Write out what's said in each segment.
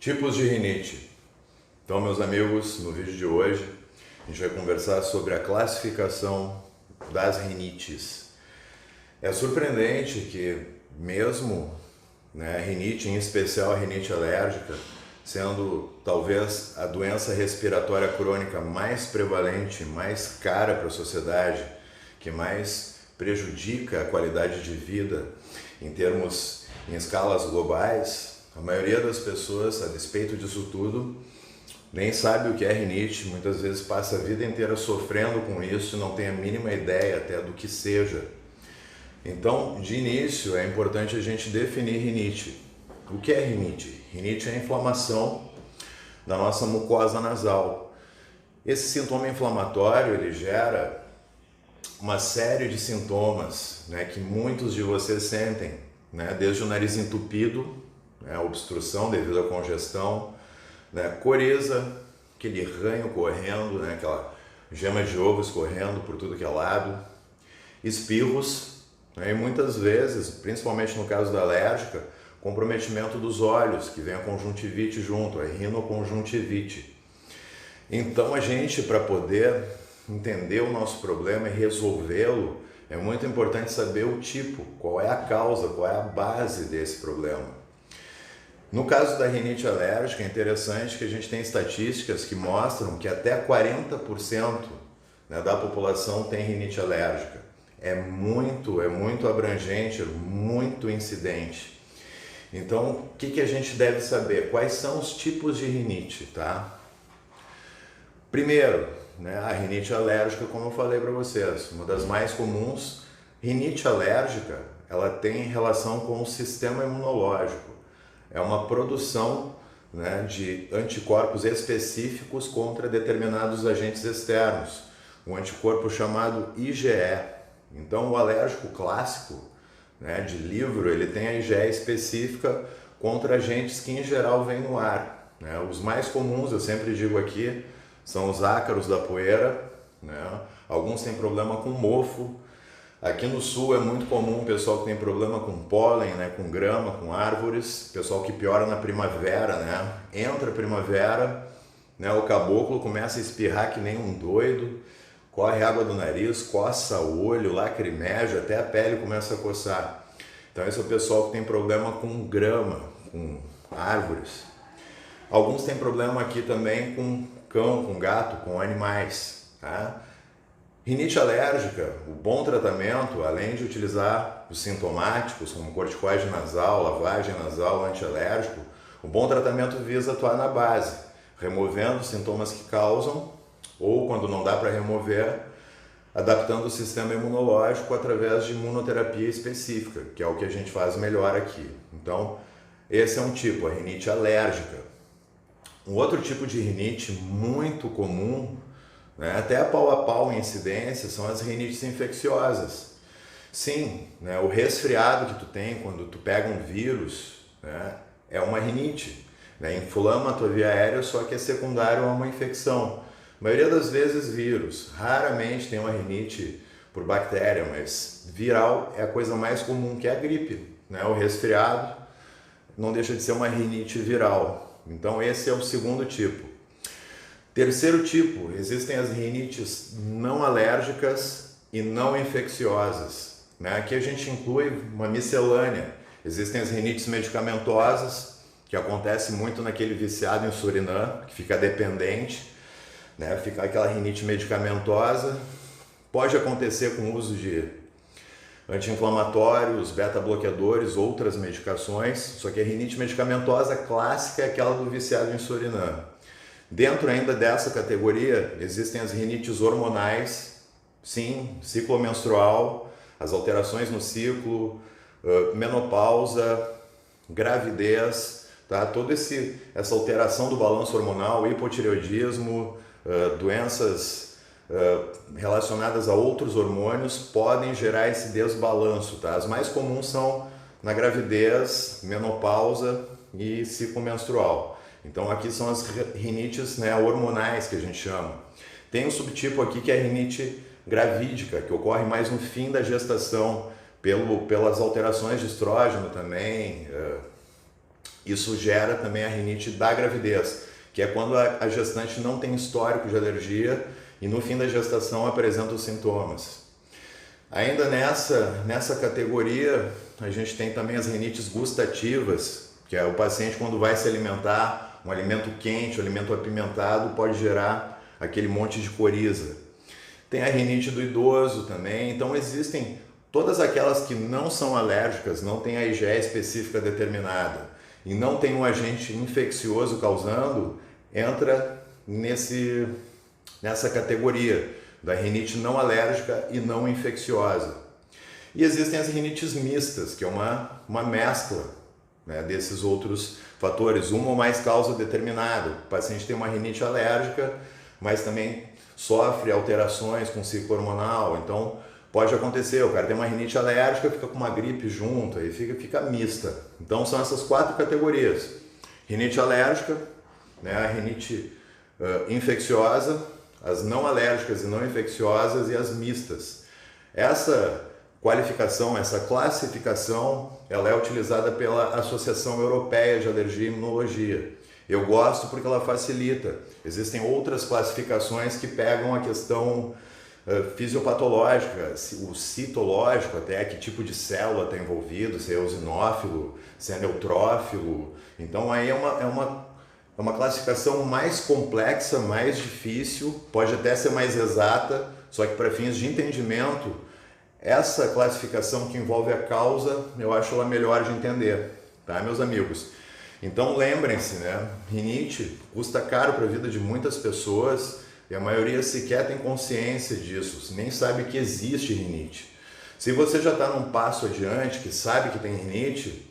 Tipos de rinite. Então, meus amigos, no vídeo de hoje a gente vai conversar sobre a classificação das rinites. É surpreendente que mesmo rinite, em especial a rinite alérgica, sendo talvez a doença respiratória crônica mais prevalente, mais cara para a sociedade, que mais prejudica a qualidade de vida em escalas globais, a maioria das pessoas, a despeito disso tudo, nem sabe o que é rinite, muitas vezes passa a vida inteira sofrendo com isso e não tem a mínima ideia até do que seja. Então, de início, é importante a gente definir rinite. O que é rinite? Rinite é a inflamação da nossa mucosa nasal. Esse sintoma inflamatório, ele gera uma série de sintomas, que muitos de vocês sentem, desde o nariz entupido, obstrução devido à congestão, coriza, aquele ranho correndo, aquela gema de ovo escorrendo por tudo que é lado, espirros, e muitas vezes, principalmente no caso da alérgica, comprometimento dos olhos, que vem a conjuntivite junto, a rinoconjuntivite. Então a gente, para poder entender o nosso problema e resolvê-lo, é muito importante saber o tipo, qual é a causa, qual é a base desse problema. No caso da rinite alérgica, é interessante que a gente tem estatísticas que mostram que até 40% da população tem rinite alérgica. É muito abrangente, muito incidente. Então, o que a gente deve saber? Quais são os tipos de rinite, tá? Primeiro, a rinite alérgica, como eu falei para vocês, uma das mais comuns. Rinite alérgica, ela tem relação com o sistema imunológico. É uma produção de anticorpos específicos contra determinados agentes externos. Um anticorpo chamado IgE. Então, o alérgico clássico, de livro, ele tem a IgE específica contra agentes que em geral vêm no ar. Os mais comuns, eu sempre digo aqui, são os ácaros da poeira. Alguns têm problema com mofo. Aqui no sul é muito comum o pessoal que tem problema com pólen, com grama, com árvores, pessoal que piora na primavera, entra a primavera, o caboclo começa a espirrar que nem um doido, corre água do nariz, coça o olho, lacrimeja, até a pele começa a coçar. Então esse é o pessoal que tem problema com grama, com árvores. Alguns têm problema aqui também com cão, com gato, com animais, tá? Rinite alérgica, o bom tratamento, além de utilizar os sintomáticos, como corticoide nasal, lavagem nasal, antialérgico, o bom tratamento visa atuar na base, removendo os sintomas que causam, ou quando não dá para remover, adaptando o sistema imunológico através de imunoterapia específica, que é o que a gente faz melhor aqui. Então, esse é um tipo, a rinite alérgica. Um outro tipo de rinite muito comum, até a pau em incidência, são as rinites infecciosas. Sim, o resfriado que tu tem quando tu pega um vírus, é uma rinite. Inflama a tua via aérea, só que é secundário a uma infecção. A maioria das vezes vírus, raramente tem uma rinite por bactéria, mas viral é a coisa mais comum, que é a gripe. O resfriado não deixa de ser uma rinite viral. Então esse é o segundo tipo. Terceiro tipo, existem as rinites não alérgicas e não infecciosas. Aqui a gente inclui uma miscelânea. Existem as rinites medicamentosas, que acontece muito naquele viciado em Surinam, que fica dependente, fica aquela rinite medicamentosa. Pode acontecer com o uso de anti-inflamatórios, beta-bloqueadores, outras medicações, só que a rinite medicamentosa clássica é aquela do viciado em Surinam. Dentro ainda dessa categoria, existem as rinites hormonais, sim, ciclo menstrual, as alterações no ciclo, menopausa, gravidez, tá? Toda essa alteração do balanço hormonal, hipotireoidismo, doenças relacionadas a outros hormônios podem gerar esse desbalanço, tá? As mais comuns são na gravidez, menopausa e ciclo menstrual. Então aqui são as rinites hormonais que a gente chama. Tem um subtipo aqui que é a rinite gravídica, que ocorre mais no fim da gestação, pelas alterações de estrógeno também, Isso gera também a rinite da gravidez, que é quando a gestante não tem histórico de alergia e no fim da gestação apresenta os sintomas. Ainda nessa categoria, a gente tem também as rinites gustativas, que é o paciente quando vai se alimentar, um alimento quente, um alimento apimentado, pode gerar aquele monte de coriza. Tem a rinite do idoso também, então existem todas aquelas que não são alérgicas, não tem a IgE específica determinada e não tem um agente infeccioso causando, entra nessa categoria da rinite não alérgica e não infecciosa. E existem as rinites mistas, que é uma mescla, né, desses outros fatores, uma ou mais causa determinada. O paciente tem uma rinite alérgica, mas também sofre alterações com o ciclo hormonal, então pode acontecer, o cara tem uma rinite alérgica, fica com uma gripe junto, aí fica mista. Então são essas 4 categorias: rinite alérgica, né, a rinite infecciosa, as não alérgicas e não infecciosas e as mistas. Essa qualificação, essa classificação, ela é utilizada pela Associação Europeia de Alergia e Imunologia. Eu gosto porque ela facilita. Existem outras classificações que pegam a questão fisiopatológica, o citológico até, que tipo de célula está envolvido, se é eosinófilo, se é neutrófilo. Então aí é uma classificação mais complexa, mais difícil, pode até ser mais exata, só que para fins de entendimento, essa classificação que envolve a causa, eu acho ela melhor de entender, tá, meus amigos? Então lembrem-se, né? Rinite custa caro para a vida de muitas pessoas e a maioria sequer tem consciência disso, nem sabe que existe rinite. Se você já está num passo adiante, que sabe que tem rinite,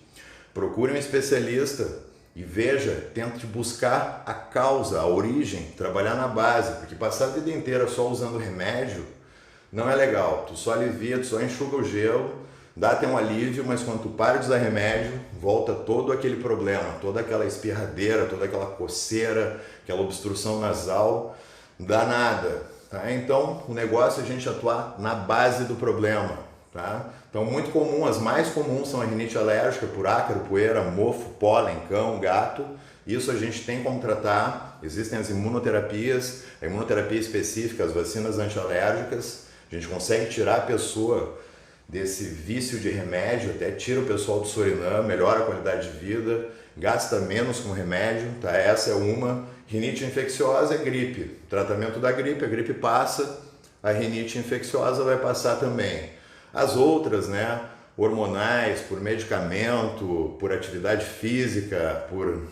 procure um especialista e veja, tente buscar a causa, a origem, trabalhar na base, porque passar a vida inteira só usando remédio não é legal. Tu só alivia, tu só enxuga o gelo, dá até um alívio, mas quando tu para de usar remédio, volta todo aquele problema, toda aquela espirradeira, toda aquela coceira, aquela obstrução nasal, dá nada, tá? Então o negócio é a gente atuar na base do problema, tá? Então muito comum, as mais comuns são a rinite alérgica por ácaro, poeira, mofo, pólen, cão, gato. Isso a gente tem como tratar. Existem as imunoterapias, a imunoterapia específica, as vacinas antialérgicas. A gente consegue tirar a pessoa desse vício de remédio, até tira o pessoal do Suriname, melhora a qualidade de vida, gasta menos com remédio, tá? Essa é uma. Rinite infecciosa é gripe. O tratamento da gripe, a gripe passa, a rinite infecciosa vai passar também. As outras, né, hormonais, por medicamento, por atividade física, por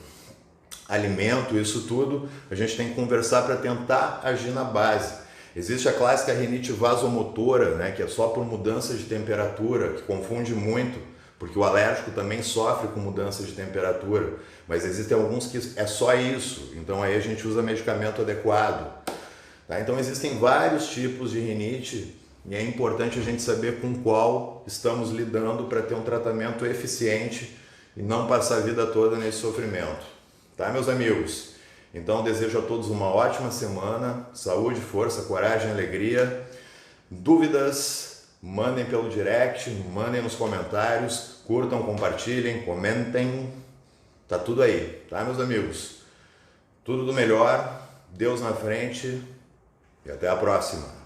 alimento, isso tudo, a gente tem que conversar para tentar agir na base. Existe a clássica rinite vasomotora, né, que é só por mudança de temperatura, que confunde muito, porque o alérgico também sofre com mudança de temperatura, mas existem alguns que é só isso, então aí a gente usa medicamento adequado. Tá? Então existem vários tipos de rinite e é importante a gente saber com qual estamos lidando para ter um tratamento eficiente e não passar a vida toda nesse sofrimento. Tá, meus amigos? Então desejo a todos uma ótima semana, saúde, força, coragem, alegria. Dúvidas, mandem pelo direct, mandem nos comentários, curtam, compartilhem, comentem. Tá tudo aí, tá, meus amigos? Tudo do melhor, Deus na frente e até a próxima.